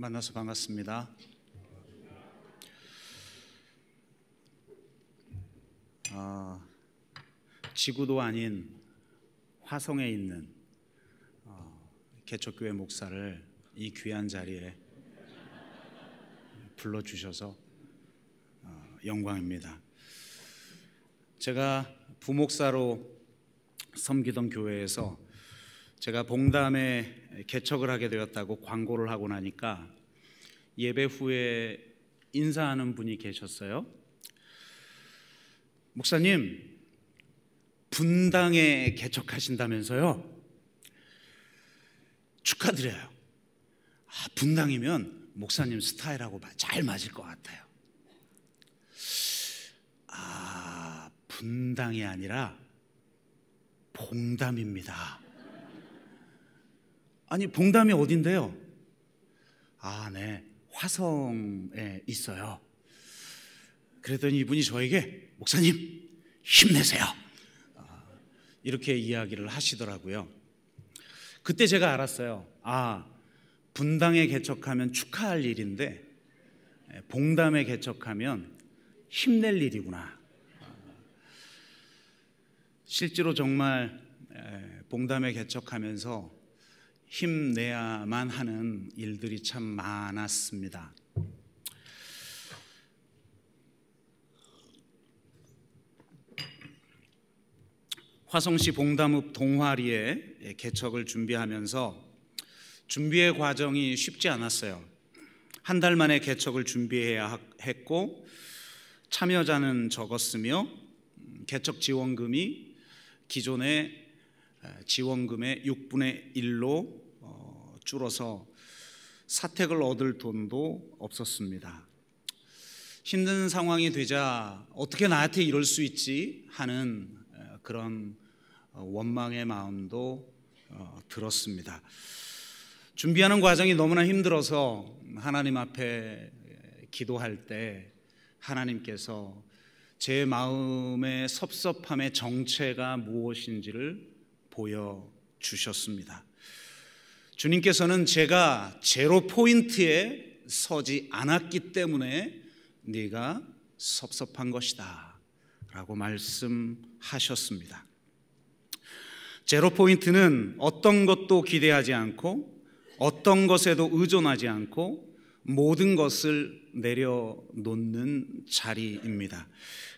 만나서 반갑습니다. 지구도 아닌 화성에 있는 개척교회 목사를 이 귀한 자리에 불러주셔서 영광입니다. 제가 부목사로 섬기던 교회에서 제가 봉담에 개척을 하게 되었다고 광고를 하고 나니까 예배 후에 인사하는 분이 계셨어요. 목사님, 분당에 개척하신다면서요? 축하드려요. 분당이면 목사님 스타일하고 잘 맞을 것 같아요. 분당이 아니라 봉담입니다. 아니, 봉담이 어딘데요? 네, 화성에 있어요. 그랬더니 이분이 저에게 목사님 힘내세요, 이렇게 이야기를 하시더라고요. 그때 제가 알았어요. 분당에 개척하면 축하할 일인데 봉담에 개척하면 힘낼 일이구나. 실제로 정말 봉담에 개척하면서 힘내야만 하는 일들이 참 많았습니다. 화성시 봉담읍 동화리에 개척을 준비하면서 준비의 과정이 쉽지 않았어요. 한 달 만에 개척을 준비해야 했고 참여자는 적었으며 개척 지원금이 기존의 지원금의 6분의 1로 줄어서 사택을 얻을 돈도 없었습니다. 힘든 상황이 되자 어떻게 나한테 이럴 수 있지 하는 그런 원망의 마음도 들었습니다. 준비하는 과정이 너무나 힘들어서 하나님 앞에 기도할 때 하나님께서 제 마음의 섭섭함의 정체가 무엇인지를 보여주셨습니다. 주님께서는 제가 제로 포인트에 서지 않았기 때문에 네가 섭섭한 것이다 라고 말씀하셨습니다. 제로 포인트는 어떤 것도 기대하지 않고 어떤 것에도 의존하지 않고 모든 것을 내려놓는 자리입니다.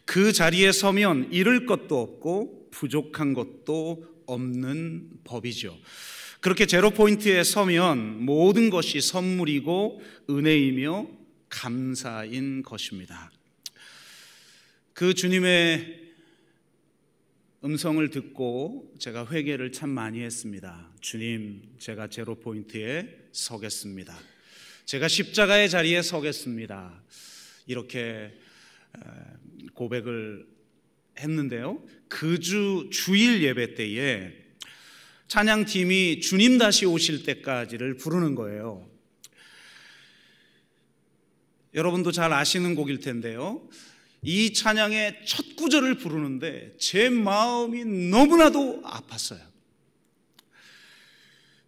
그 자리에 서면 잃을 것도 없고 부족한 것도 없는 법이죠. 그렇게 제로 포인트에 서면 모든 것이 선물이고 은혜이며 감사인 것입니다. 그 주님의 음성을 듣고 제가 회개를 참 많이 했습니다. 주님, 제가 제로 포인트에 서겠습니다. 제가 십자가의 자리에 서겠습니다. 이렇게 고백을 했는데요. 그 주일 예배 때에 찬양팀이 주님 다시 오실 때까지를 부르는 거예요. 여러분도 잘 아시는 곡일 텐데요. 이 찬양의 첫 구절을 부르는데 제 마음이 너무나도 아팠어요.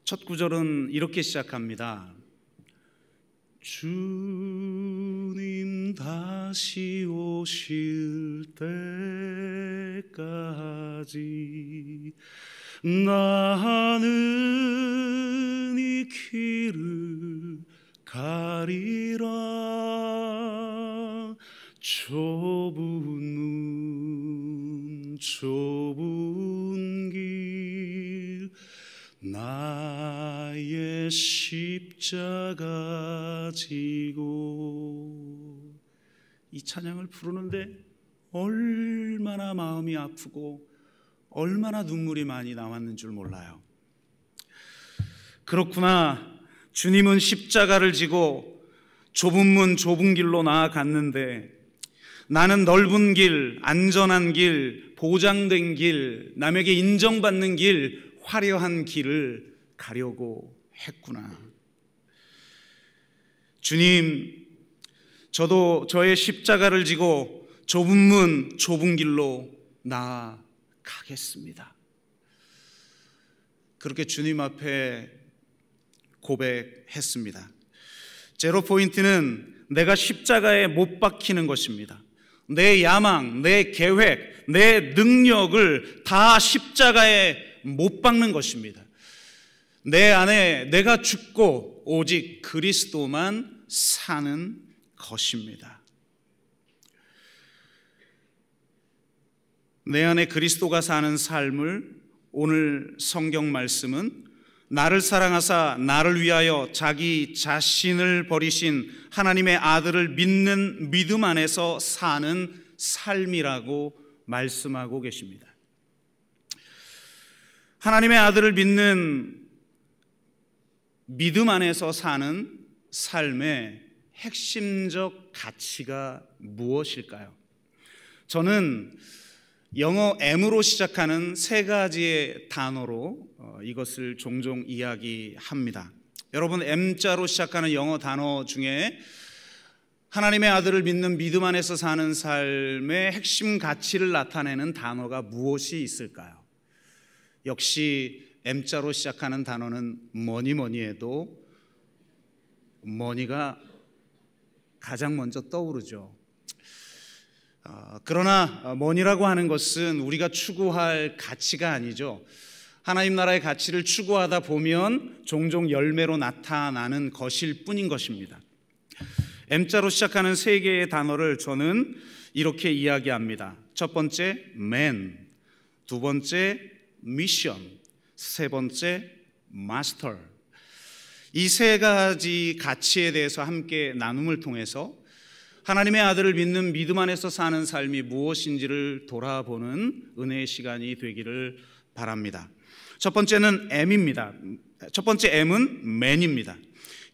첫 구절은 이렇게 시작합니다. 주님 다시 오실 때까지 나는 이 길을 가리라. 좁은 문 좁은 길 나의 십자가 지고. 이 찬양을 부르는데 얼마나 마음이 아프고 얼마나 눈물이 많이 나왔는 줄 몰라요. 그렇구나, 주님은 십자가를 지고 좁은 문 좁은 길로 나아갔는데 나는 넓은 길, 안전한 길, 보장된 길, 남에게 인정받는 길, 화려한 길을 가려고 했구나. 주님, 저도 저의 십자가를 지고 좁은 문, 좁은 길로 나아가겠습니다. 그렇게 주님 앞에 고백했습니다. 제로 포인트는 내가 십자가에 못 박히는 것입니다. 내 야망, 내 계획, 내 능력을 다 십자가에 못 박는 것입니다. 내 안에 내가 죽고 오직 그리스도만 사는 것입니다. 내 안에 그리스도가 사는 삶을 오늘 성경 말씀은 나를 사랑하사 나를 위하여 자기 자신을 버리신 하나님의 아들을 믿는 믿음 안에서 사는 삶이라고 말씀하고 계십니다. 하나님의 아들을 믿는 믿음 안에서 사는 삶의 핵심적 가치가 무엇일까요? 저는 영어 M으로 시작하는 세 가지의 단어로 이것을 종종 이야기합니다. 여러분, M자로 시작하는 영어 단어 중에 하나님의 아들을 믿는 믿음 안에서 사는 삶의 핵심 가치를 나타내는 단어가 무엇이 있을까요? 역시 M자로 시작하는 단어는 뭐니 해도 머니가 가장 먼저 떠오르죠. 그러나 머니라고 하는 것은 우리가 추구할 가치가 아니죠. 하나님 나라의 가치를 추구하다 보면 종종 열매로 나타나는 것일 뿐인 것입니다. M자로 시작하는 세 개의 단어를 저는 이렇게 이야기합니다. 첫 번째 man, 두 번째 mission, 세 번째 master. 이 세 가지 가치에 대해서 함께 나눔을 통해서 하나님의 아들을 믿는 믿음 안에서 사는 삶이 무엇인지를 돌아보는 은혜의 시간이 되기를 바랍니다. 첫 번째는 M입니다. 첫 번째 M은 man입니다.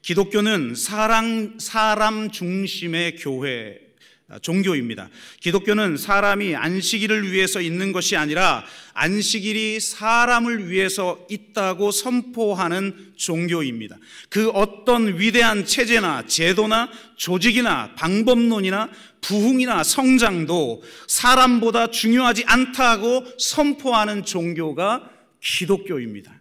기독교는 사람 중심의 종교입니다. 기독교는 사람이 안식일을 위해서 있는 것이 아니라 안식일이 사람을 위해서 있다고 선포하는 종교입니다. 그 어떤 위대한 체제나 제도나 조직이나 방법론이나 부흥이나 성장도 사람보다 중요하지 않다고 선포하는 종교가 기독교입니다.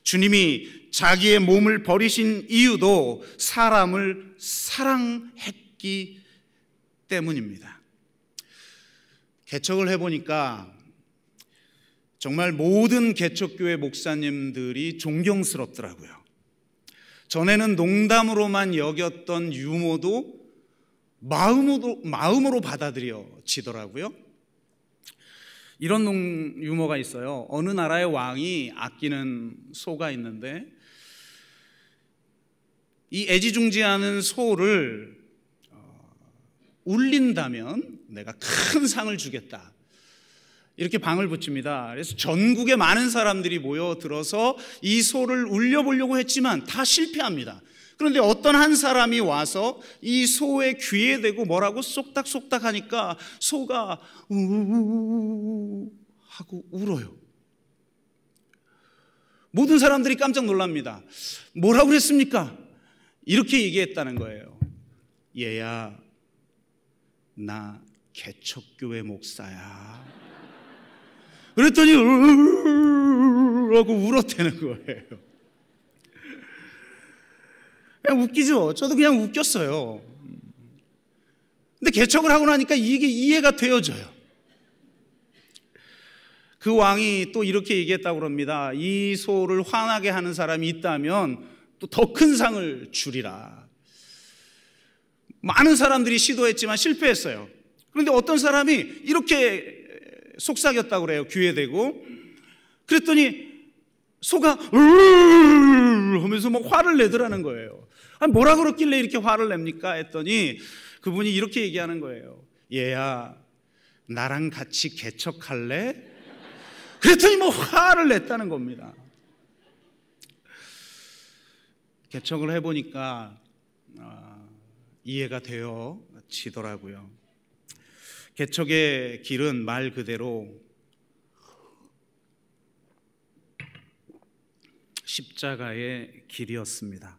주님이 자기의 몸을 버리신 이유도 사람을 사랑했기 때문입니다. 개척을 해보니까 정말 모든 개척교회 목사님들이 존경스럽더라고요. 전에는 농담으로만 여겼던 유머도 마음으로 받아들여지더라고요. 이런 유머가 있어요. 어느 나라의 왕이 아끼는 소가 있는데 이 애지중지하는 소를 울린다면 내가 큰 상을 주겠다, 이렇게 방을 붙입니다. 그래서 전국에 많은 사람들이 모여들어서 이 소를 울려보려고 했지만 다 실패합니다. 그런데 어떤 한 사람이 와서 이 소의 귀에 대고 뭐라고 쏙닥쏙닥 하니까 소가 우우우우 하고 울어요. 모든 사람들이 깜짝 놀랍니다. 뭐라고 그랬습니까? 이렇게 얘기했다는 거예요. 얘야, 나 개척교회 목사야. 그랬더니 하고 울었다는 거예요. 그냥 웃기죠. 저도 그냥 웃겼어요. 근데 개척을 하고 나니까 이게 이해가 되어져요. 그 왕이 또 이렇게 얘기했다고 합니다. 이 소를 화나게 하는 사람이 있다면 또 더 큰 상을 주리라. 많은 사람들이 시도했지만 실패했어요. 그런데 어떤 사람이 이렇게 속삭였다고 그래요. 귀에 대고. 그랬더니 소가 하면서 막 화를 내더라는 거예요. 아니, 뭐라 그랬길래 이렇게 화를 냅니까? 했더니 그분이 이렇게 얘기하는 거예요. 얘야, 나랑 같이 개척할래? 그랬더니 뭐 화를 냈다는 겁니다. 개척을 해보니까 이해가 되어지더라고요. 개척의 길은 말 그대로 십자가의 길이었습니다.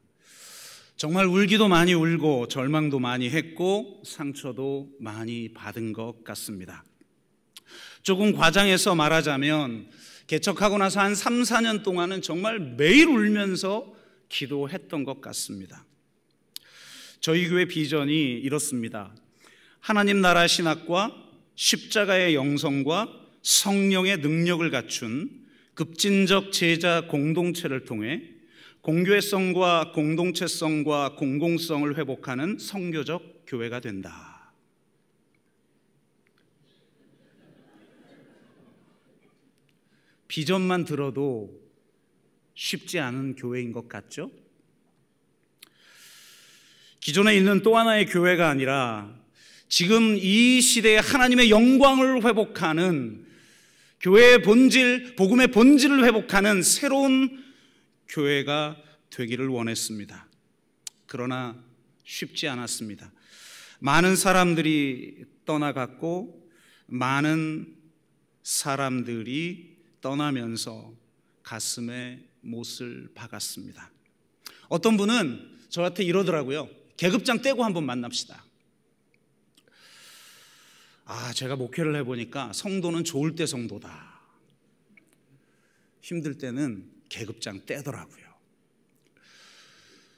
정말 울기도 많이 울고 절망도 많이 했고 상처도 많이 받은 것 같습니다. 조금 과장해서 말하자면 개척하고 나서 한 3, 4년 동안은 정말 매일 울면서 기도했던 것 같습니다. 저희 교회 비전이 이렇습니다. 하나님 나라 신학과 십자가의 영성과 성령의 능력을 갖춘 급진적 제자 공동체를 통해 공교회성과 공동체성과 공공성을 회복하는 선교적 교회가 된다. 비전만 들어도 쉽지 않은 교회인 것 같죠? 기존에 있는 또 하나의 교회가 아니라 지금 이 시대에 하나님의 영광을 회복하는 교회의 본질, 복음의 본질을 회복하는 새로운 교회가 되기를 원했습니다. 그러나 쉽지 않았습니다. 많은 사람들이 떠나갔고 많은 사람들이 떠나면서 가슴에 못을 박았습니다. 어떤 분은 저한테 이러더라고요. 계급장 떼고 한번 만납시다. 제가 목회를 해보니까 성도는 좋을 때 성도다. 힘들 때는 계급장 떼더라고요.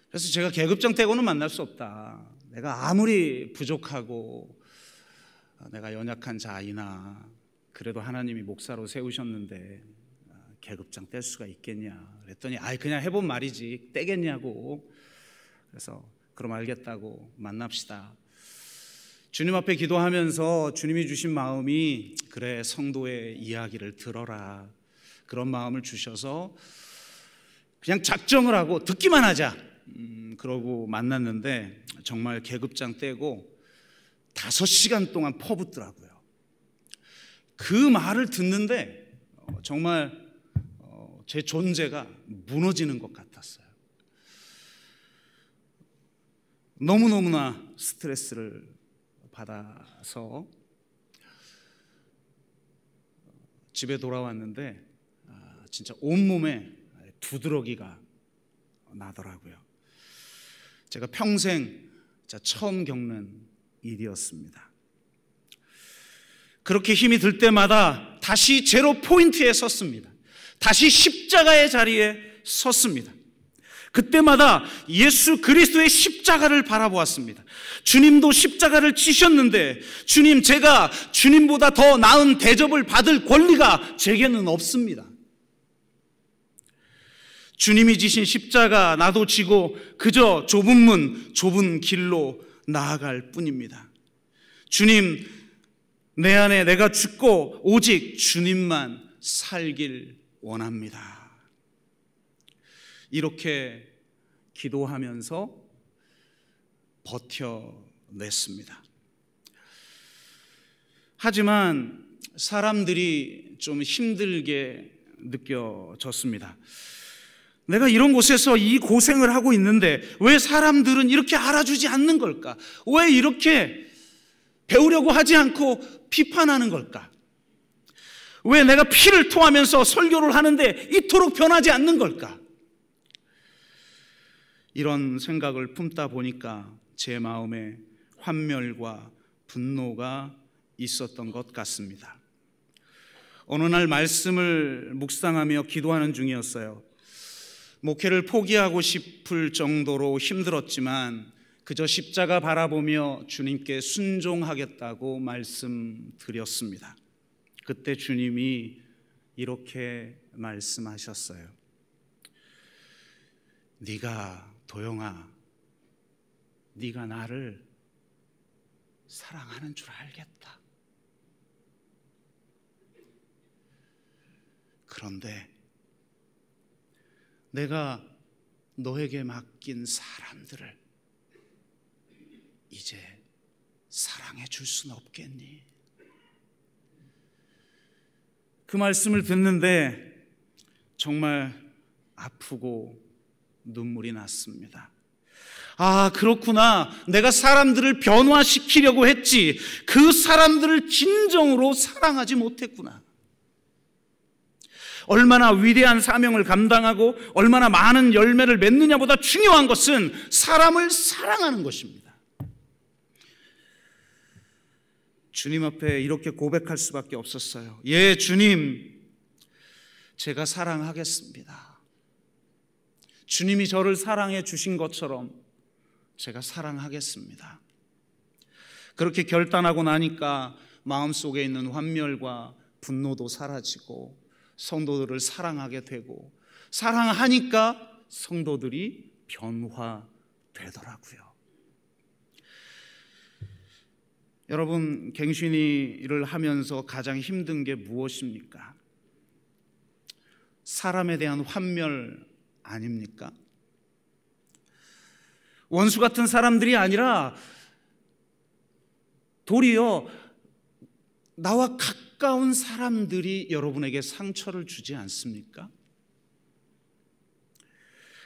그래서 제가 계급장 떼고는 만날 수 없다. 내가 아무리 부족하고 내가 연약한 자이나 그래도 하나님이 목사로 세우셨는데 계급장 뗄 수가 있겠냐 그랬더니 그냥 해본 말이지 떼겠냐고. 그래서 그럼 알겠다고 만납시다. 주님 앞에 기도하면서 주님이 주신 마음이 그래 성도의 이야기를 들어라 그런 마음을 주셔서 그냥 작정을 하고 듣기만 하자 그러고 만났는데 정말 계급장 떼고 5시간 동안 퍼붓더라고요. 그 말을 듣는데 정말 제 존재가 무너지는 것 같았어요. 너무너무나 스트레스를 받아서 집에 돌아왔는데 진짜 온몸에 두드러기가 나더라고요. 제가 평생 처음 겪는 일이었습니다. 그렇게 힘이 들 때마다 다시 제로 포인트에 섰습니다. 다시 십자가의 자리에 섰습니다. 그때마다 예수 그리스도의 십자가를 바라보았습니다. 주님도 십자가를 지셨는데 주님, 제가 주님보다 더 나은 대접을 받을 권리가 제게는 없습니다. 주님이 지신 십자가 나도 지고 그저 좁은 문, 좁은 길로 나아갈 뿐입니다. 주님, 내 안에 내가 죽고 오직 주님만 살길 원합니다. 이렇게 기도하면서 버텨냈습니다. 하지만 사람들이 좀 힘들게 느껴졌습니다. 내가 이런 곳에서 이 고생을 하고 있는데 왜 사람들은 이렇게 알아주지 않는 걸까? 왜 이렇게 배우려고 하지 않고 비판하는 걸까? 왜 내가 피를 토하면서 설교를 하는데 이토록 변하지 않는 걸까? 이런 생각을 품다 보니까 제 마음에 환멸과 분노가 있었던 것 같습니다. 어느 날 말씀을 묵상하며 기도하는 중이었어요. 목회를 포기하고 싶을 정도로 힘들었지만 그저 십자가 바라보며 주님께 순종하겠다고 말씀드렸습니다. 그때 주님이 이렇게 말씀하셨어요. 도영아, 네가 나를 사랑하는 줄 알겠다. 그런데 내가 너에게 맡긴 사람들을 이제 사랑해 줄 수는 없겠니? 그 말씀을 듣는데 정말 아프고 눈물이 났습니다. 그렇구나. 내가 사람들을 변화시키려고 했지 그 사람들을 진정으로 사랑하지 못했구나. 얼마나 위대한 사명을 감당하고 얼마나 많은 열매를 맺느냐보다 중요한 것은 사람을 사랑하는 것입니다. 주님 앞에 이렇게 고백할 수밖에 없었어요. 예, 주님, 제가 사랑하겠습니다. 주님이 저를 사랑해 주신 것처럼 제가 사랑하겠습니다. 그렇게 결단하고 나니까 마음속에 있는 환멸과 분노도 사라지고 성도들을 사랑하게 되고, 사랑하니까 성도들이 변화되더라고요. 여러분, 갱신이를 하면서 가장 힘든 게 무엇입니까? 사람에 대한 환멸 아닙니까? 원수 같은 사람들이 아니라 도리어 나와 가까운 사람들이 여러분에게 상처를 주지 않습니까?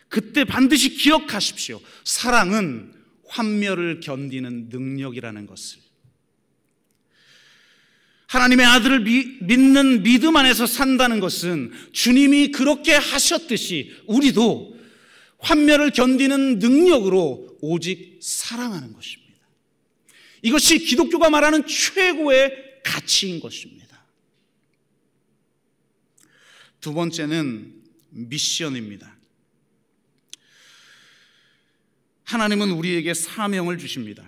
그때 반드시 기억하십시오. 사랑은 환멸을 견디는 능력이라는 것을. 하나님의 아들을 믿는 믿음 안에서 산다는 것은 주님이 그렇게 하셨듯이 우리도 환멸을 견디는 능력으로 오직 사랑하는 것입니다. 이것이 기독교가 말하는 최고의 가치인 것입니다. 두 번째는 미션입니다. 하나님은 우리에게 사명을 주십니다.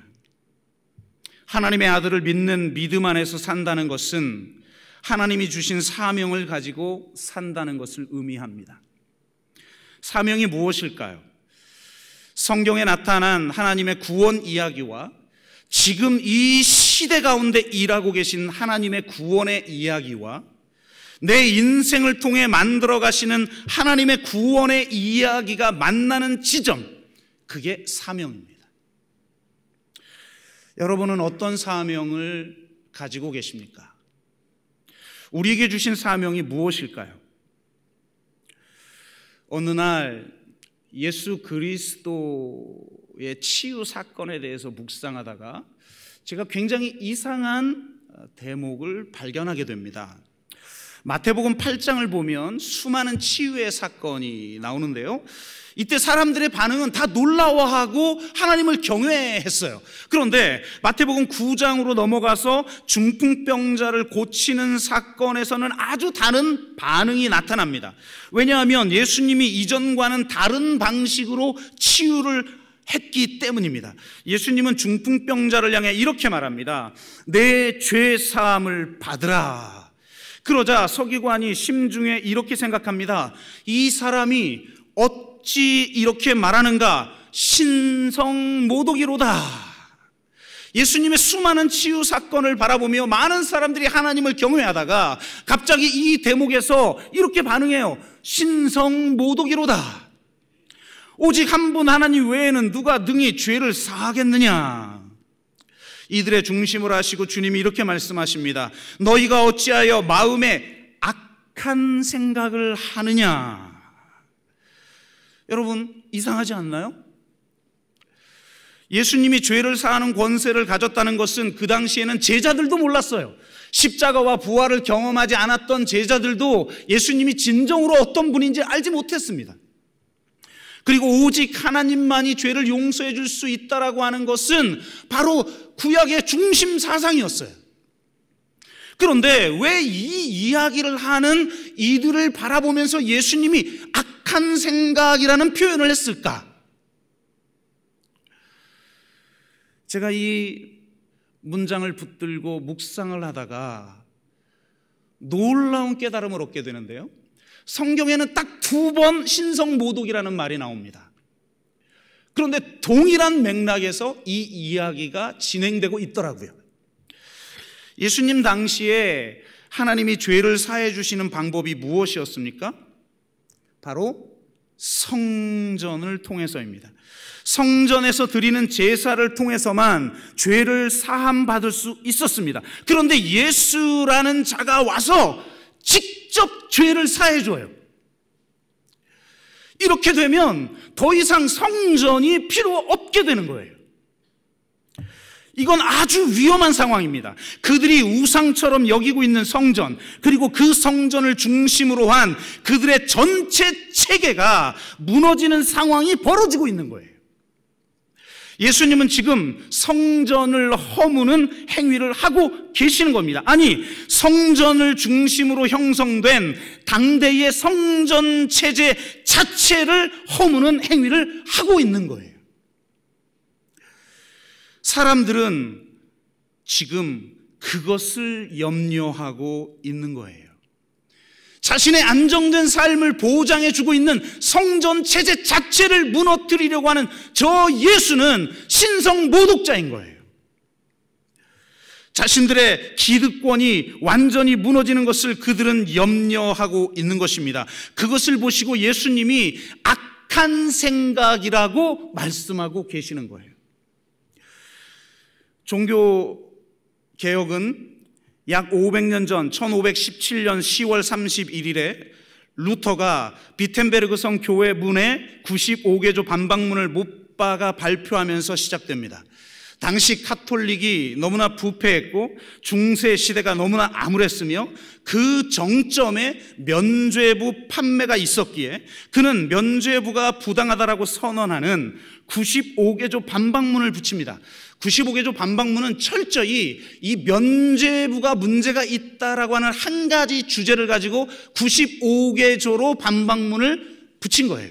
하나님의 아들을 믿는 믿음 안에서 산다는 것은 하나님이 주신 사명을 가지고 산다는 것을 의미합니다. 사명이 무엇일까요? 성경에 나타난 하나님의 구원 이야기와 지금 이 시대 가운데 일하고 계신 하나님의 구원의 이야기와 내 인생을 통해 만들어 가시는 하나님의 구원의 이야기가 만나는 지점, 그게 사명입니다. 여러분은 어떤 사명을 가지고 계십니까? 우리에게 주신 사명이 무엇일까요? 어느 날 예수 그리스도의 치유 사건에 대해서 묵상하다가 제가 굉장히 이상한 대목을 발견하게 됩니다. 마태복음 8장을 보면 수많은 치유의 사건이 나오는데요, 이때 사람들의 반응은 다 놀라워하고 하나님을 경외했어요. 그런데 마태복음 9장으로 넘어가서 중풍병자를 고치는 사건에서는 아주 다른 반응이 나타납니다. 왜냐하면 예수님이 이전과는 다른 방식으로 치유를 했기 때문입니다. 예수님은 중풍병자를 향해 이렇게 말합니다. 내 죄 사함을 받으라. 그러자 서기관이 심중에 이렇게 생각합니다. 이 사람이 어찌 이렇게 말하는가? 신성모독이로다. 예수님의 수많은 치유 사건을 바라보며 많은 사람들이 하나님을 경외하다가 갑자기 이 대목에서 이렇게 반응해요. 신성모독이로다. 오직 한 분 하나님 외에는 누가 능히 죄를 사하겠느냐. 이들의 중심을 하시고 주님이 이렇게 말씀하십니다. 너희가 어찌하여 마음에 악한 생각을 하느냐. 여러분, 이상하지 않나요? 예수님이 죄를 사하는 권세를 가졌다는 것은 그 당시에는 제자들도 몰랐어요. 십자가와 부활을 경험하지 않았던 제자들도 예수님이 진정으로 어떤 분인지 알지 못했습니다. 그리고 오직 하나님만이 죄를 용서해 줄 수 있다라고 하는 것은 바로 구약의 중심 사상이었어요. 그런데 왜 이 이야기를 하는 이들을 바라보면서 예수님이 악한 생각이라는 표현을 했을까? 제가 이 문장을 붙들고 묵상을 하다가 놀라운 깨달음을 얻게 되는데요, 성경에는 딱 2번 신성모독이라는 말이 나옵니다. 그런데 동일한 맥락에서 이 이야기가 진행되고 있더라고요. 예수님 당시에 하나님이 죄를 사해 주시는 방법이 무엇이었습니까? 바로 성전을 통해서입니다. 성전에서 드리는 제사를 통해서만 죄를 사함 받을 수 있었습니다. 그런데 예수라는 자가 와서 직접 죄를 사해 줘요. 이렇게 되면 더 이상 성전이 필요 없게 되는 거예요. 이건 아주 위험한 상황입니다. 그들이 우상처럼 여기고 있는 성전, 그리고 그 성전을 중심으로 한 그들의 전체 체계가 무너지는 상황이 벌어지고 있는 거예요. 예수님은 지금 성전을 허무는 행위를 하고 계시는 겁니다. 아니, 성전을 중심으로 형성된 당대의 성전 체제 자체를 허무는 행위를 하고 있는 거예요. 사람들은 지금 그것을 염려하고 있는 거예요. 자신의 안정된 삶을 보장해주고 있는 성전 체제 자체를 무너뜨리려고 하는 저 예수는 신성 모독자인 거예요. 자신들의 기득권이 완전히 무너지는 것을 그들은 염려하고 있는 것입니다. 그것을 보시고 예수님이 악한 생각이라고 말씀하고 계시는 거예요. 종교개혁은 약 500년 전 1517년 10월 31일에 루터가 비텐베르그 성 교회 문에 95개조 반박문을 못 박아 발표하면서 시작됩니다. 당시 카톨릭이 너무나 부패했고 중세 시대가 너무나 암울했으며 그 정점에 면죄부 판매가 있었기에 그는 면죄부가 부당하다라고 선언하는 95개조 반박문을 붙입니다. 95개조 반박문은 철저히 이 면죄부가 문제가 있다라고 하는 한 가지 주제를 가지고 95개조로 반박문을 붙인 거예요.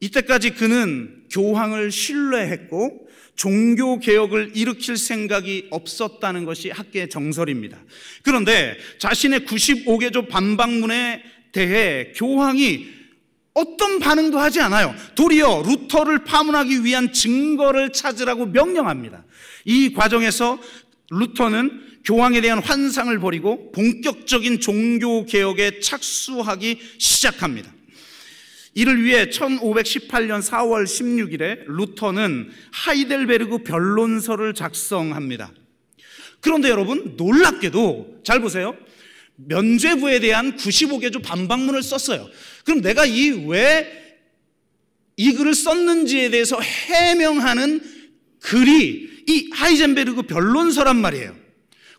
이때까지 그는 교황을 신뢰했고 종교개혁을 일으킬 생각이 없었다는 것이 학계의 정설입니다. 그런데 자신의 95개조 반박문에 대해 교황이 어떤 반응도 하지 않아요. 도리어 루터를 파문하기 위한 증거를 찾으라고 명령합니다. 이 과정에서 루터는 교황에 대한 환상을 버리고 본격적인 종교개혁에 착수하기 시작합니다. 이를 위해 1518년 4월 16일에 루터는 하이델베르그 변론서를 작성합니다. 그런데 여러분, 놀랍게도 잘 보세요. 면죄부에 대한 95개조 반박문을 썼어요. 그럼 내가 왜 이 글을 썼는지에 대해서 해명하는 글이 이 하이젠베르그 변론서란 말이에요.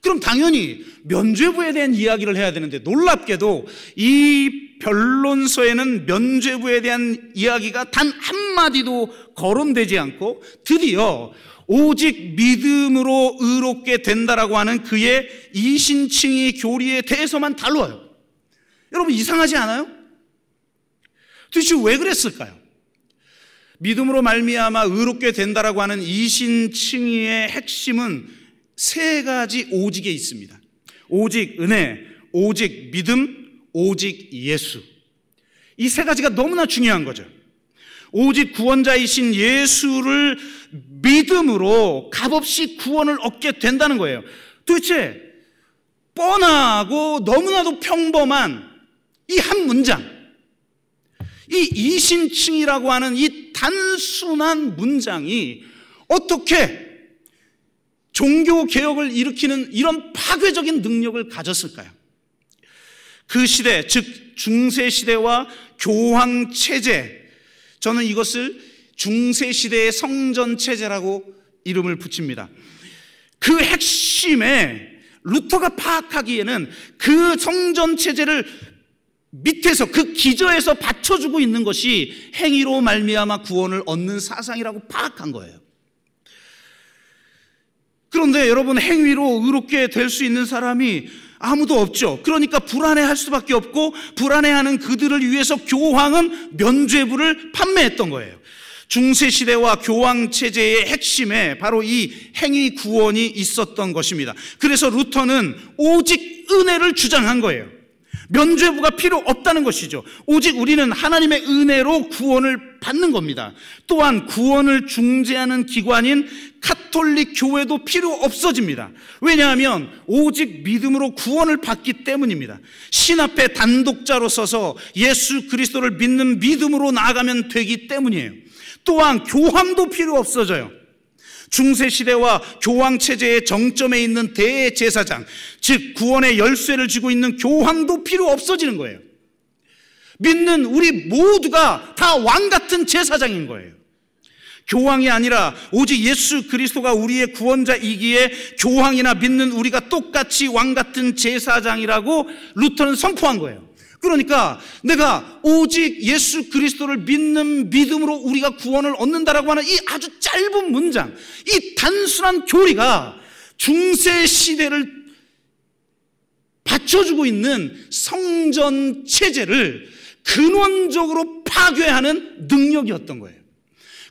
그럼 당연히 면죄부에 대한 이야기를 해야 되는데 놀랍게도 이 변론서에는 면죄부에 대한 이야기가 단 한마디도 거론되지 않고 드디어 오직 믿음으로 의롭게 된다라고 하는 그의 이신칭의 교리에 대해서만 다루어요. 여러분, 이상하지 않아요? 도대체 왜 그랬을까요? 믿음으로 말미암아 의롭게 된다라고 하는 이신칭의의 핵심은 세 가지 오직에 있습니다. 오직 은혜, 오직 믿음, 오직 예수. 이 세 가지가 너무나 중요한 거죠. 오직 구원자이신 예수를 믿음으로 값없이 구원을 얻게 된다는 거예요. 도대체 뻔하고 너무나도 평범한 이 한 문장, 이 이신칭이라고 하는 이 단순한 문장이 어떻게 종교개혁을 일으키는 이런 파괴적인 능력을 가졌을까요? 그 시대, 즉 중세시대와 교황체제, 저는 이것을 중세시대의 성전체제라고 이름을 붙입니다. 그 핵심에 루터가 파악하기에는 그 성전체제를 밑에서 그 기저에서 받쳐주고 있는 것이 행위로 말미암아 구원을 얻는 사상이라고 파악한 거예요. 그런데 여러분, 행위로 의롭게 될 수 있는 사람이 아무도 없죠. 그러니까 불안해할 수밖에 없고 불안해하는 그들을 위해서 교황은 면죄부를 판매했던 거예요. 중세시대와 교황체제의 핵심에 바로 이 행위 구원이 있었던 것입니다. 그래서 루터는 오직 은혜를 주장한 거예요. 면죄부가 필요 없다는 것이죠. 오직 우리는 하나님의 은혜로 구원을 받는 겁니다. 또한 구원을 중재하는 기관인 카톨릭 교회도 필요 없어집니다. 왜냐하면 오직 믿음으로 구원을 받기 때문입니다. 신 앞에 단독자로 서서 예수 그리스도를 믿는 믿음으로 나아가면 되기 때문이에요. 또한 교황도 필요 없어져요. 중세시대와 교황체제의 정점에 있는 대제사장, 즉 구원의 열쇠를 쥐고 있는 교황도 필요 없어지는 거예요. 믿는 우리 모두가 다 왕같은 제사장인 거예요. 교황이 아니라 오직 예수 그리스도가 우리의 구원자이기에 교황이나 믿는 우리가 똑같이 왕같은 제사장이라고 루터는 선포한 거예요. 그러니까 내가 오직 예수 그리스도를 믿는 믿음으로 우리가 구원을 얻는다라고 하는 이 아주 짧은 문장, 이 단순한 교리가 중세 시대를 받쳐주고 있는 성전 체제를 근원적으로 파괴하는 능력이었던 거예요.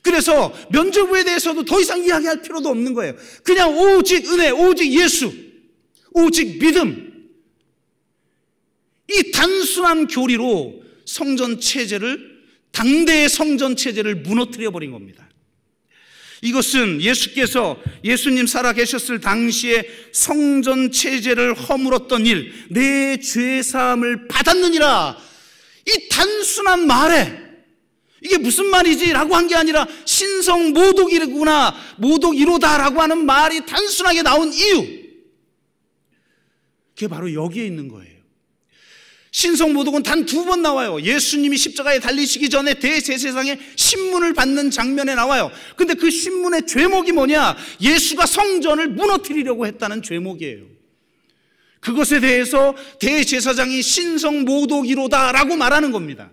그래서 면죄부에 대해서도 더 이상 이야기할 필요도 없는 거예요. 그냥 오직 은혜, 오직 예수, 오직 믿음, 이 단순한 교리로 당대의 성전 체제를 무너뜨려 버린 겁니다. 이것은 예수님 살아계셨을 당시에 성전 체제를 허물었던 일, 내 죄사함을 받았느니라, 이 단순한 말에 이게 무슨 말이지? 라고 한 게 아니라 신성 모독이구나, 모독이로다라고 하는 말이 단순하게 나온 이유, 그게 바로 여기에 있는 거예요. 신성 모독은 단 2번 나와요. 예수님이 십자가에 달리시기 전에 대제사장의 신문을 받는 장면에 나와요. 근데 그 신문의 죄목이 뭐냐? 예수가 성전을 무너뜨리려고 했다는 죄목이에요. 그것에 대해서 대제사장이 신성 모독이로다라고 말하는 겁니다.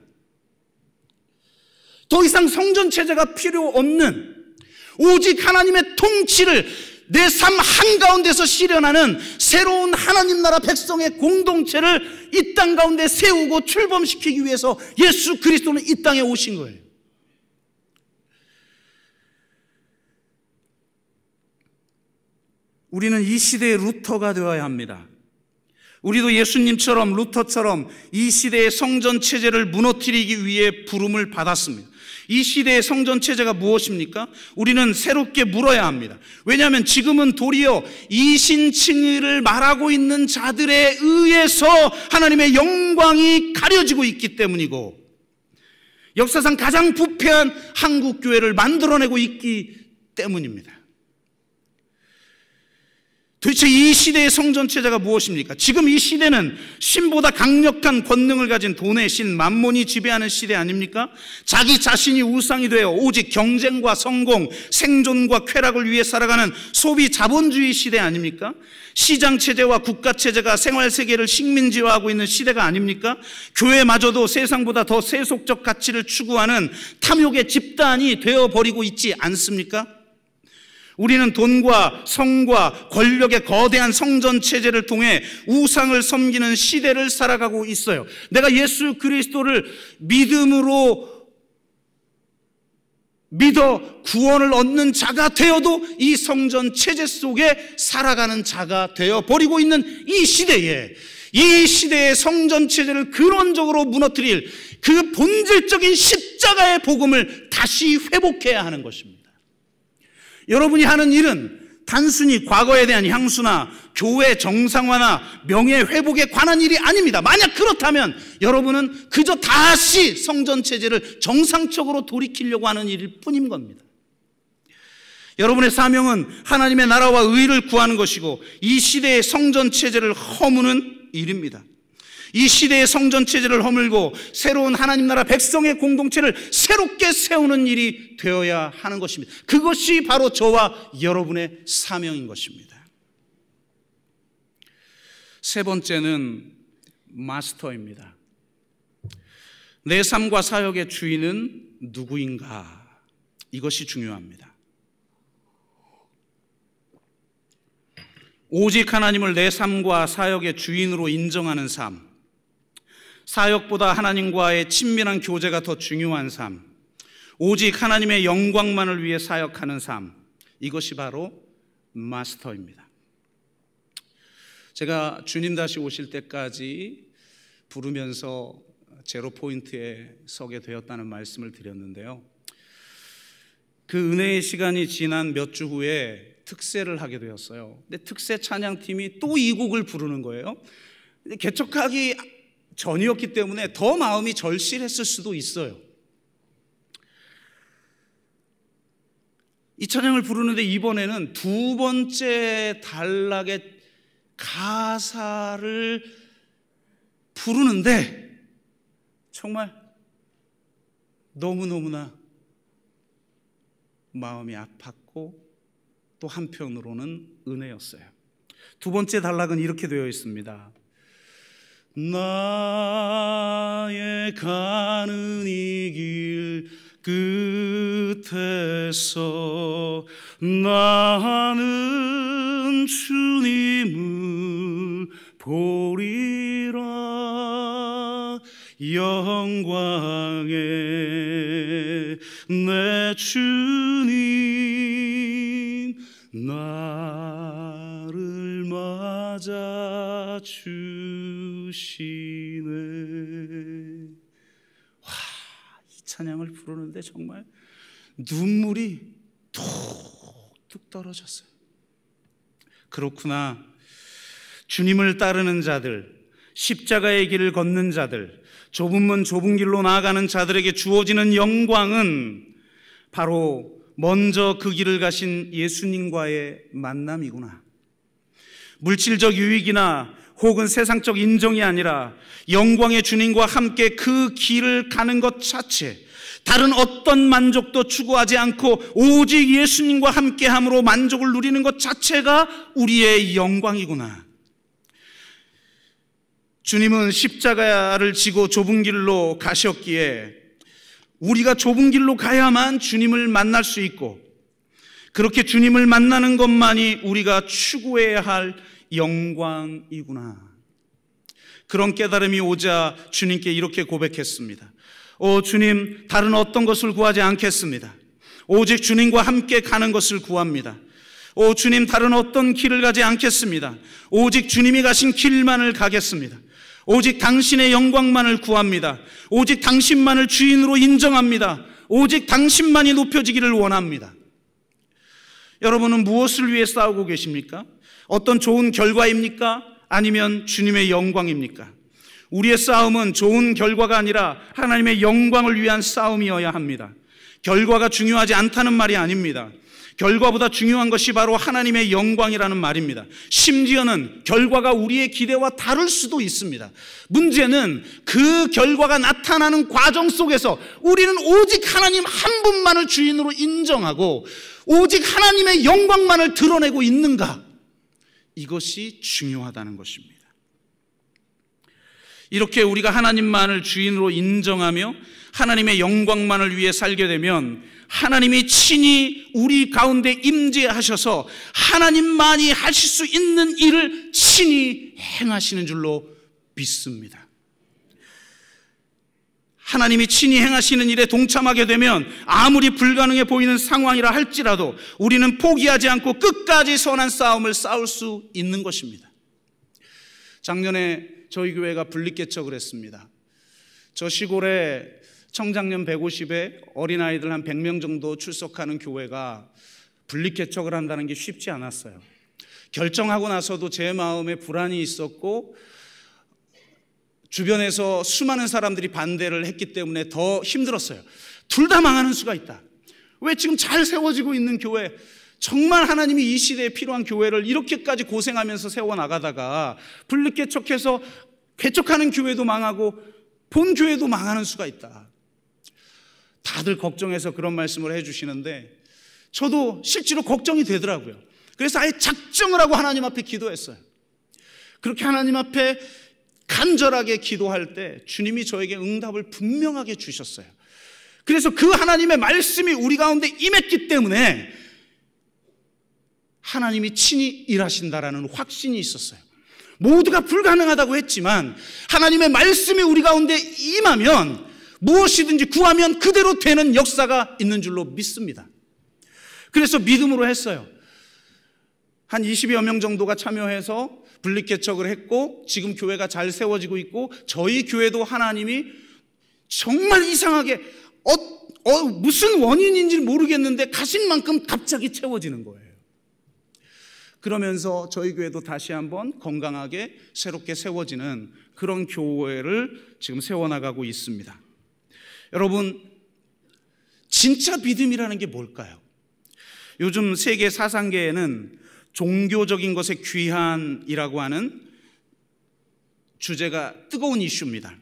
더 이상 성전 체제가 필요 없는, 오직 하나님의 통치를 내 삶 한가운데서 실현하는 새로운 하나님 나라 백성의 공동체를 이 땅 가운데 세우고 출범시키기 위해서 예수 그리스도는 이 땅에 오신 거예요. 우리는 이 시대의 루터가 되어야 합니다. 우리도 예수님처럼, 루터처럼 이 시대의 성전 체제를 무너뜨리기 위해 부름을 받았습니다. 이 시대의 성전 체제가 무엇입니까? 우리는 새롭게 물어야 합니다. 왜냐하면 지금은 도리어 이신칭의를 말하고 있는 자들에 의해서 하나님의 영광이 가려지고 있기 때문이고, 역사상 가장 부패한 한국교회를 만들어내고 있기 때문입니다. 도대체 이 시대의 성전체제가 무엇입니까? 지금 이 시대는 신보다 강력한 권능을 가진 돈의 신 만몬이 지배하는 시대 아닙니까? 자기 자신이 우상이 되어 오직 경쟁과 성공, 생존과 쾌락을 위해 살아가는 소비 자본주의 시대 아닙니까? 시장체제와 국가체제가 생활세계를 식민지화하고 있는 시대가 아닙니까? 교회마저도 세상보다 더 세속적 가치를 추구하는 탐욕의 집단이 되어버리고 있지 않습니까? 우리는 돈과 성과 권력의 거대한 성전 체제를 통해 우상을 섬기는 시대를 살아가고 있어요. 내가 예수 그리스도를 믿음으로 믿어 구원을 얻는 자가 되어도 이 성전 체제 속에 살아가는 자가 되어버리고 있는 이 시대의 성전 체제를 근원적으로 무너뜨릴 그 본질적인 십자가의 복음을 다시 회복해야 하는 것입니다. 여러분이 하는 일은 단순히 과거에 대한 향수나 교회 정상화나 명예 회복에 관한 일이 아닙니다. 만약 그렇다면 여러분은 그저 다시 성전 체제를 정상적으로 돌이키려고 하는 일일 뿐인 겁니다. 여러분의 사명은 하나님의 나라와 의를 구하는 것이고, 이 시대의 성전 체제를 허무는 일입니다. 이 시대의 성전 체제를 허물고 새로운 하나님 나라 백성의 공동체를 새롭게 세우는 일이 되어야 하는 것입니다. 그것이 바로 저와 여러분의 사명인 것입니다. 세 번째는 마스터입니다. 내 삶과 사역의 주인은 누구인가? 이것이 중요합니다. 오직 하나님을 내 삶과 사역의 주인으로 인정하는 삶, 사역보다 하나님과의 친밀한 교제가 더 중요한 삶, 오직 하나님의 영광만을 위해 사역하는 삶, 이것이 바로 마스터입니다. 제가 주님 다시 오실 때까지 부르면서 제로 포인트에 서게 되었다는 말씀을 드렸는데요, 그 은혜의 시간이 지난 몇 주 후에 특세를 하게 되었어요. 근데 특세 찬양팀이 또 이 곡을 부르는 거예요. 개척하기 전이었기 때문에 더 마음이 절실했을 수도 있어요. 이 찬양을 부르는데 이번에는 두 번째 단락의 가사를 부르는데 정말 너무너무나 마음이 아팠고 또 한편으로는 은혜였어요. 두 번째 단락은 이렇게 되어 있습니다. 나의 가는 이 길 끝에서 나는 주님을 보리라 영광의 내 주님 나를 맞아 주시네. 와, 이 찬양을 부르는데 정말 눈물이 툭툭 떨어졌어요. 그렇구나. 주님을 따르는 자들, 십자가의 길을 걷는 자들, 좁은 문 좁은 길로 나아가는 자들에게 주어지는 영광은 바로 먼저 그 길을 가신 예수님과의 만남이구나. 물질적 유익이나 혹은 세상적 인정이 아니라 영광의 주님과 함께 그 길을 가는 것 자체, 다른 어떤 만족도 추구하지 않고 오직 예수님과 함께함으로 만족을 누리는 것 자체가 우리의 영광이구나. 주님은 십자가를 지고 좁은 길로 가셨기에 우리가 좁은 길로 가야만 주님을 만날 수 있고, 그렇게 주님을 만나는 것만이 우리가 추구해야 할 영광이구나. 그런 깨달음이 오자 주님께 이렇게 고백했습니다. 오 주님, 다른 어떤 것을 구하지 않겠습니다. 오직 주님과 함께 가는 것을 구합니다. 오 주님, 다른 어떤 길을 가지 않겠습니다. 오직 주님이 가신 길만을 가겠습니다. 오직 당신의 영광만을 구합니다. 오직 당신만을 주인으로 인정합니다. 오직 당신만이 높여지기를 원합니다. 여러분은 무엇을 위해 싸우고 계십니까? 어떤 좋은 결과입니까? 아니면 주님의 영광입니까? 우리의 싸움은 좋은 결과가 아니라 하나님의 영광을 위한 싸움이어야 합니다. 결과가 중요하지 않다는 말이 아닙니다. 결과보다 중요한 것이 바로 하나님의 영광이라는 말입니다. 심지어는 결과가 우리의 기대와 다를 수도 있습니다. 문제는 그 결과가 나타나는 과정 속에서 우리는 오직 하나님 한 분만을 주인으로 인정하고 오직 하나님의 영광만을 드러내고 있는가? 이것이 중요하다는 것입니다. 이렇게 우리가 하나님만을 주인으로 인정하며 하나님의 영광만을 위해 살게 되면 하나님이 친히 우리 가운데 임재하셔서 하나님만이 하실 수 있는 일을 친히 행하시는 줄로 믿습니다. 하나님이 친히 행하시는 일에 동참하게 되면 아무리 불가능해 보이는 상황이라 할지라도 우리는 포기하지 않고 끝까지 선한 싸움을 싸울 수 있는 것입니다. 작년에 저희 교회가 분립개척을 했습니다. 저 시골에 청장년 150에 어린아이들 한 100명 정도 출석하는 교회가 분립개척을 한다는 게 쉽지 않았어요. 결정하고 나서도 제 마음에 불안이 있었고 주변에서 수많은 사람들이 반대를 했기 때문에 더 힘들었어요. 둘 다 망하는 수가 있다. 왜 지금 잘 세워지고 있는 교회, 정말 하나님이 이 시대에 필요한 교회를 이렇게까지 고생하면서 세워나가다가 분립개척해서 개척하는 교회도 망하고 본 교회도 망하는 수가 있다. 다들 걱정해서 그런 말씀을 해주시는데 저도 실제로 걱정이 되더라고요. 그래서 아예 작정을 하고 하나님 앞에 기도했어요. 그렇게 하나님 앞에 간절하게 기도할 때 주님이 저에게 응답을 분명하게 주셨어요. 그래서 그 하나님의 말씀이 우리 가운데 임했기 때문에 하나님이 친히 일하신다라는 확신이 있었어요. 모두가 불가능하다고 했지만 하나님의 말씀이 우리 가운데 임하면 무엇이든지 구하면 그대로 되는 역사가 있는 줄로 믿습니다. 그래서 믿음으로 했어요. 한 20여 명 정도가 참여해서 분립개척을 했고 지금 교회가 잘 세워지고 있고 저희 교회도 하나님이 정말 이상하게 무슨 원인인지 모르겠는데 가신 만큼 갑자기 채워지는 거예요. 그러면서 저희 교회도 다시 한번 건강하게 새롭게 세워지는 그런 교회를 지금 세워나가고 있습니다. 여러분, 진짜 믿음이라는 게 뭘까요? 요즘 세계 사상계에는 종교적인 것의 귀한이라고 하는 주제가 뜨거운 이슈입니다.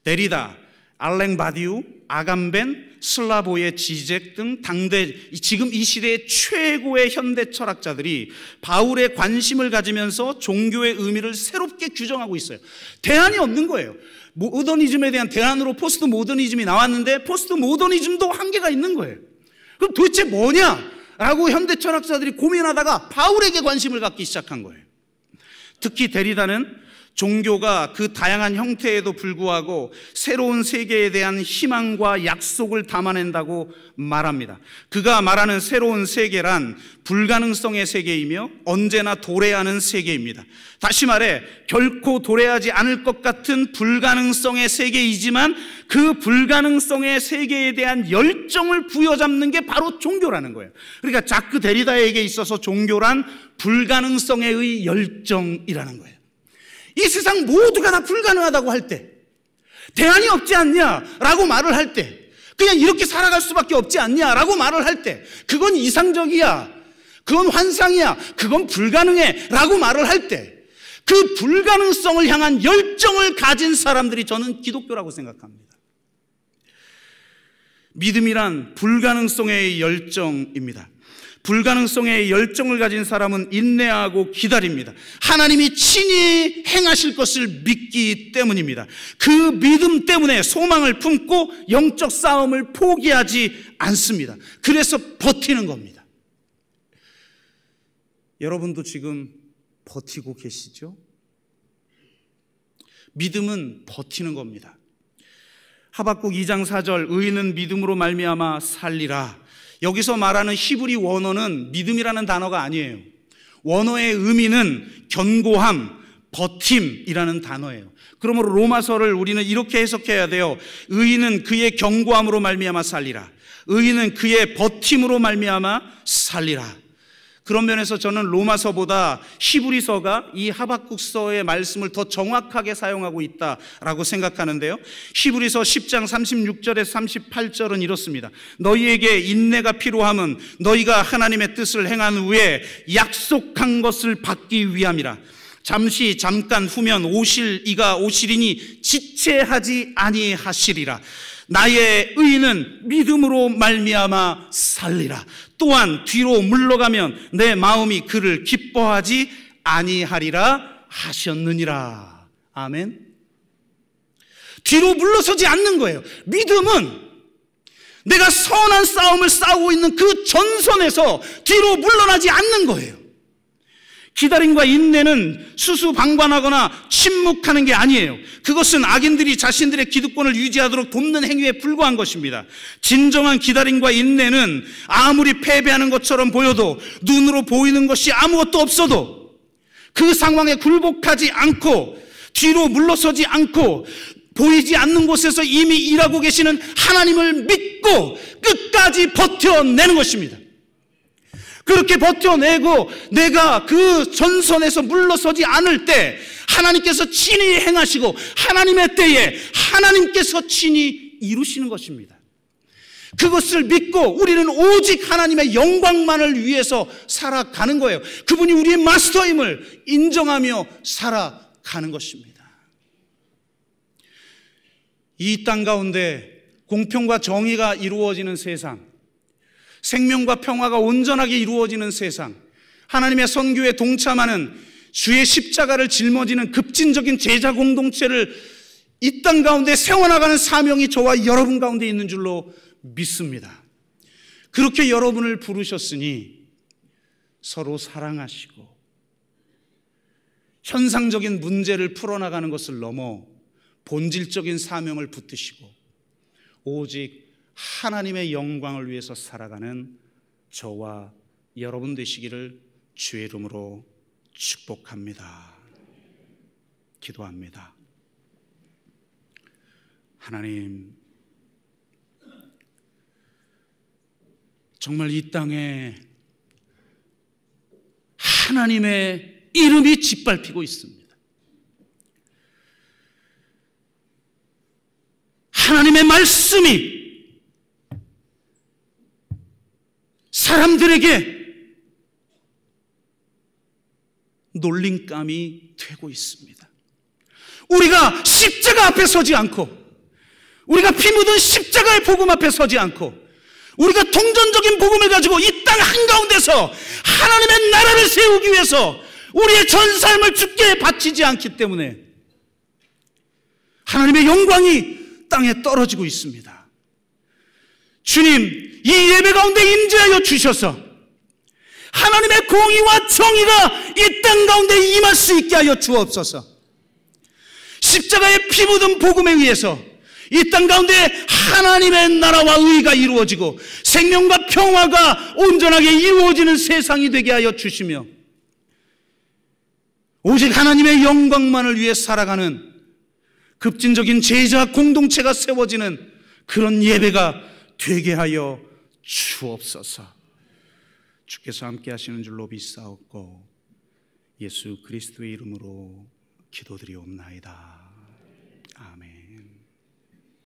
데리다, 알랭 바디우, 아감벤, 슬라보의 지젝 등 당대 지금 이 시대의 최고의 현대 철학자들이 바울의 관심을 가지면서 종교의 의미를 새롭게 규정하고 있어요. 대안이 없는 거예요. 모더니즘에 대한 대안으로 포스트 모더니즘이 나왔는데 포스트 모더니즘도 한계가 있는 거예요. 그럼 도대체 뭐냐? 라고 현대 철학자들이 고민하다가 바울에게 관심을 갖기 시작한 거예요. 특히 데리다는 종교가 그 다양한 형태에도 불구하고 새로운 세계에 대한 희망과 약속을 담아낸다고 말합니다. 그가 말하는 새로운 세계란 불가능성의 세계이며 언제나 도래하는 세계입니다. 다시 말해 결코 도래하지 않을 것 같은 불가능성의 세계이지만 그 불가능성의 세계에 대한 열정을 부여잡는 게 바로 종교라는 거예요. 그러니까 자크 데리다에게 있어서 종교란 불가능성의 열정이라는 거예요. 이 세상 모두가 다 불가능하다고 할 때, 대안이 없지 않냐라고 말을 할 때, 그냥 이렇게 살아갈 수밖에 없지 않냐라고 말을 할 때, 그건 이상적이야, 그건 환상이야, 그건 불가능해 라고 말을 할 때, 그 불가능성을 향한 열정을 가진 사람들이 저는 기독교라고 생각합니다. 믿음이란 불가능성의 열정입니다. 불가능성의 열정을 가진 사람은 인내하고 기다립니다. 하나님이 친히 행하실 것을 믿기 때문입니다. 그 믿음 때문에 소망을 품고 영적 싸움을 포기하지 않습니다. 그래서 버티는 겁니다. 여러분도 지금 버티고 계시죠? 믿음은 버티는 겁니다. 하박국 2장 4절 의인은 믿음으로 말미암아 살리라. 여기서 말하는 히브리 원어는 믿음이라는 단어가 아니에요. 원어의 의미는 견고함, 버팀이라는 단어예요. 그러므로 로마서를 우리는 이렇게 해석해야 돼요. 의인은 그의 견고함으로 말미암아 살리라. 의인은 그의 버팀으로 말미암아 살리라. 그런 면에서 저는 로마서보다 히브리서가 이 하박국서의 말씀을 더 정확하게 사용하고 있다라고 생각하는데요. 히브리서 10장 36절에서 38절은 이렇습니다. 너희에게 인내가 필요함은 너희가 하나님의 뜻을 행한 후에 약속한 것을 받기 위함이라. 잠깐 후면 이가 오시리니 지체하지 아니하시리라. 나의 의인은 믿음으로 말미암아 살리라. 또한 뒤로 물러가면 내 마음이 그를 기뻐하지 아니하리라 하셨느니라. 아멘. 뒤로 물러서지 않는 거예요. 믿음은 내가 선한 싸움을 싸우고 있는 그 전선에서 뒤로 물러나지 않는 거예요. 기다림과 인내는 수수방관하거나 침묵하는 게 아니에요. 그것은 악인들이 자신들의 기득권을 유지하도록 돕는 행위에 불과한 것입니다. 진정한 기다림과 인내는 아무리 패배하는 것처럼 보여도, 눈으로 보이는 것이 아무것도 없어도 그 상황에 굴복하지 않고 뒤로 물러서지 않고 보이지 않는 곳에서 이미 일하고 계시는 하나님을 믿고 끝까지 버텨내는 것입니다. 그렇게 버텨내고 내가 그 전선에서 물러서지 않을 때 하나님께서 친히 행하시고 하나님의 때에 하나님께서 친히 이루시는 것입니다. 그것을 믿고 우리는 오직 하나님의 영광만을 위해서 살아가는 거예요. 그분이 우리의 마스터임을 인정하며 살아가는 것입니다. 이 땅 가운데 공평과 정의가 이루어지는 세상, 생명과 평화가 온전하게 이루어지는 세상, 하나님의 선교에 동참하는 주의 십자가를 짊어지는 급진적인 제자 공동체를 이 땅 가운데 세워나가는 사명이 저와 여러분 가운데 있는 줄로 믿습니다. 그렇게 여러분을 부르셨으니 서로 사랑하시고 현상적인 문제를 풀어나가는 것을 넘어 본질적인 사명을 붙드시고 오직 하나님의 영광을 위해서 살아가는 저와 여러분 되시기를 주의 이름으로 축복합니다. 기도합니다. 하나님, 정말 이 땅에 하나님의 이름이 짓밟히고 있습니다. 하나님의 말씀이 사람들에게 놀림감이 되고 있습니다. 우리가 십자가 앞에 서지 않고, 우리가 피 묻은 십자가의 복음 앞에 서지 않고, 우리가 동전적인 복음을 가지고 이 땅 한가운데서 하나님의 나라를 세우기 위해서 우리의 전 삶을 주께 바치지 않기 때문에 하나님의 영광이 땅에 떨어지고 있습니다. 주님, 이 예배 가운데 임재하여 주셔서 하나님의 공의와 정의가 이 땅 가운데 임할 수 있게 하여 주옵소서. 십자가의 피 묻은 복음에 의해서 이 땅 가운데 하나님의 나라와 의가 이루어지고 생명과 평화가 온전하게 이루어지는 세상이 되게 하여 주시며 오직 하나님의 영광만을 위해 살아가는 급진적인 제자 공동체가 세워지는 그런 예배가 되게 하여 주옵소서. 주께서 함께 하시는 줄로 믿사옵고 예수 그리스도의 이름으로 기도드리옵나이다. 아멘.